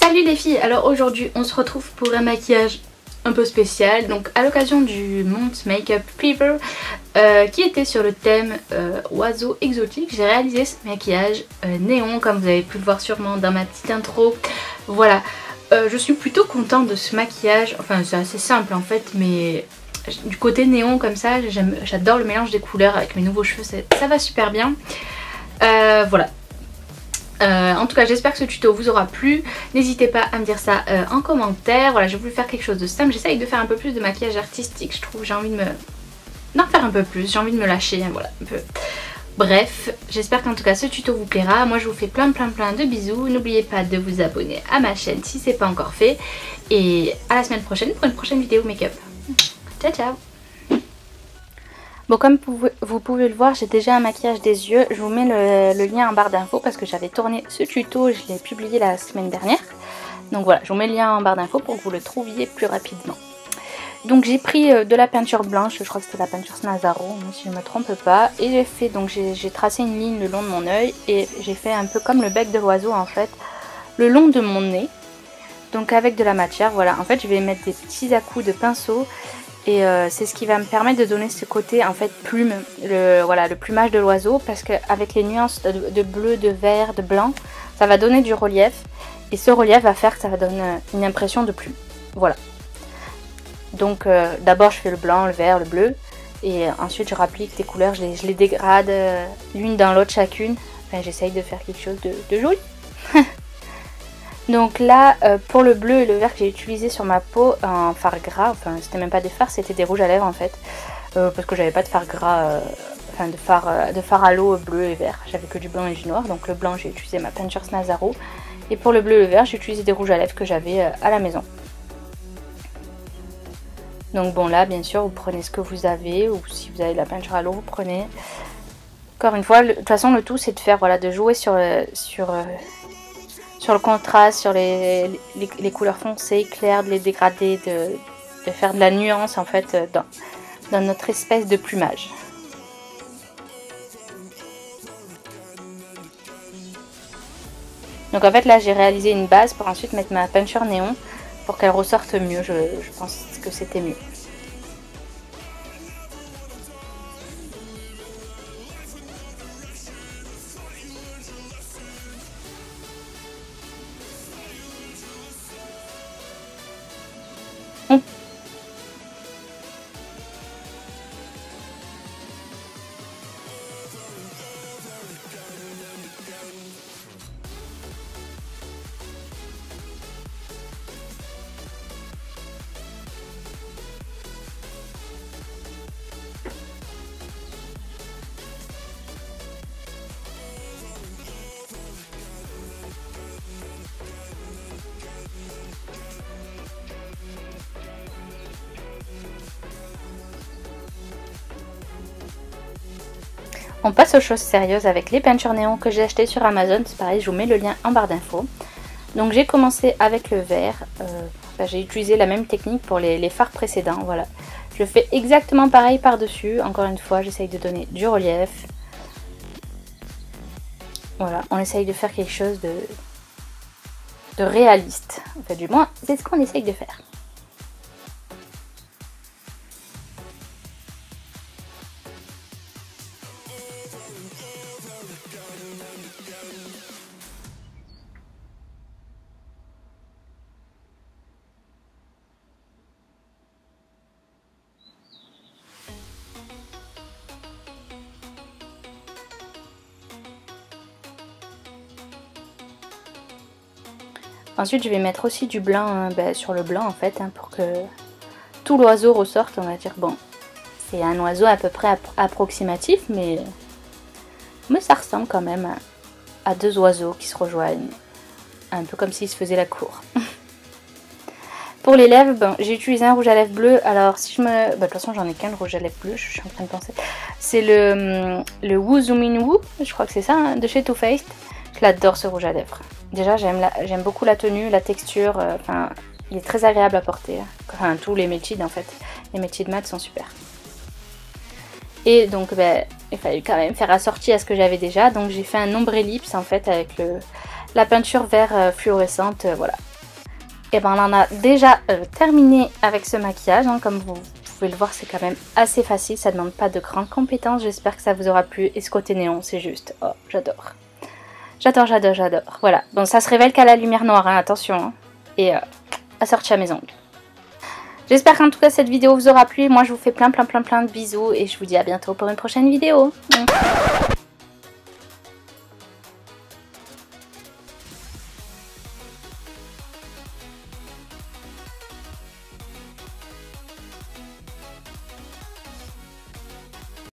Salut les filles, alors aujourd'hui on se retrouve pour un maquillage un peu spécial. Donc à l'occasion du Month Makeup Fever qui était sur le thème oiseaux exotiques, j'ai réalisé ce maquillage néon comme vous avez pu le voir sûrement dans ma petite intro. Voilà, je suis plutôt contente de ce maquillage, enfin c'est assez simple en fait, mais du côté néon comme ça, j'adore le mélange des couleurs avec mes nouveaux cheveux, ça va super bien. Voilà. En tout cas j'espère que ce tuto vous aura plu, n'hésitez pas à me dire ça en commentaire. Voilà, j'ai voulu faire quelque chose de simple, j'essaye de faire un peu plus de maquillage artistique, je trouve, j'ai envie de d'en faire un peu plus, j'ai envie de me lâcher, hein, voilà, un peu. Bref, j'espère qu'en tout cas ce tuto vous plaira, moi je vous fais plein de bisous, n'oubliez pas de vous abonner à ma chaîne si c'est pas encore fait, et à la semaine prochaine pour une prochaine vidéo make-up. Ciao ciao. Bon, comme vous pouvez le voir, j'ai déjà un maquillage des yeux. Je vous mets le lien en barre d'infos parce que j'avais tourné ce tuto, je l'ai publié la semaine dernière. Donc voilà, je vous mets le lien en barre d'infos pour que vous le trouviez plus rapidement. Donc j'ai pris de la peinture blanche, je crois que c'était la peinture Snazaro, si je ne me trompe pas. Et j'ai fait, donc j'ai tracé une ligne le long de mon œil et j'ai fait un peu comme le bec de l'oiseau en fait, le long de mon nez. Donc avec de la matière, voilà. En fait je vais mettre des petits à-coups de pinceau. Et c'est ce qui va me permettre de donner ce côté en fait plume, voilà, le plumage de l'oiseau, parce qu'avec les nuances de bleu, de vert, de blanc, ça va donner du relief. Et ce relief va faire que ça va donner une impression de plume. Voilà. Donc d'abord je fais le blanc, le vert, le bleu. Et ensuite je rapplique des couleurs, je les dégrade l'une dans l'autre chacune. Enfin j'essaye de faire quelque chose de joli. Donc là, pour le bleu et le vert que j'ai utilisé sur ma peau en fard gras, enfin c'était même pas des fards, c'était des rouges à lèvres en fait, parce que j'avais pas de fard gras, enfin de fard à l'eau bleu et vert, j'avais que du blanc et du noir. Donc le blanc j'ai utilisé ma peinture Snazaro, et pour le bleu et le vert j'ai utilisé des rouges à lèvres que j'avais à la maison. Donc bon là bien sûr vous prenez ce que vous avez, ou si vous avez de la peinture à l'eau vous prenez. Encore une fois, de toute façon le tout c'est de faire, voilà, de jouer sur le contraste, sur les couleurs foncées, claires, de les dégrader, de faire de la nuance en fait dans notre espèce de plumage. Donc en fait là j'ai réalisé une base pour ensuite mettre ma peinture néon pour qu'elle ressorte mieux, je pense que c'était mieux. On passe aux choses sérieuses avec les peintures néon que j'ai achetées sur Amazon. C'est pareil, je vous mets le lien en barre d'infos. Donc j'ai commencé avec le vert. J'ai utilisé la même technique pour les fards précédents. Voilà. Je fais exactement pareil par-dessus. Encore une fois, j'essaye de donner du relief. Voilà, on essaye de faire quelque chose de réaliste. En fait, du moins, c'est ce qu'on essaye de faire. Ensuite je vais mettre aussi du blanc sur le blanc en fait, pour que tout l'oiseau ressorte, on va dire. Bon, c'est un oiseau à peu près approximatif, mais ça ressemble quand même à deux oiseaux qui se rejoignent, un peu comme s'ils se faisaient la cour. Pour les lèvres, j'ai utilisé un rouge à lèvres bleu. Alors si je me... de toute façon j'en ai qu'un, le rouge à lèvres bleu, je suis en train de penser. C'est le Woo Zoom In Woo, je crois que c'est ça, hein, de chez Too Faced. Je l'adore ce rouge à lèvres. Déjà j'aime beaucoup la tenue, la texture, il est très agréable à porter. Enfin tous les Melted en fait, les Melted mat sont super. Et donc il fallait quand même faire assorti à ce que j'avais déjà. Donc j'ai fait un ombre ellipse en fait avec la peinture vert fluorescente, voilà. et ben on en a déjà terminé avec ce maquillage, hein. Comme vous pouvez le voir, c'est quand même assez facile, ça demande pas de grandes compétences. J'espère que ça vous aura plu. Et ce côté néon, c'est juste, oh, j'adore. J'adore, j'adore, j'adore. Voilà, bon, ça se révèle qu'à la lumière noire, hein, attention, hein. Et assorti à mes ongles. J'espère qu'en tout cas cette vidéo vous aura plu. Moi je vous fais plein de bisous et je vous dis à bientôt pour une prochaine vidéo.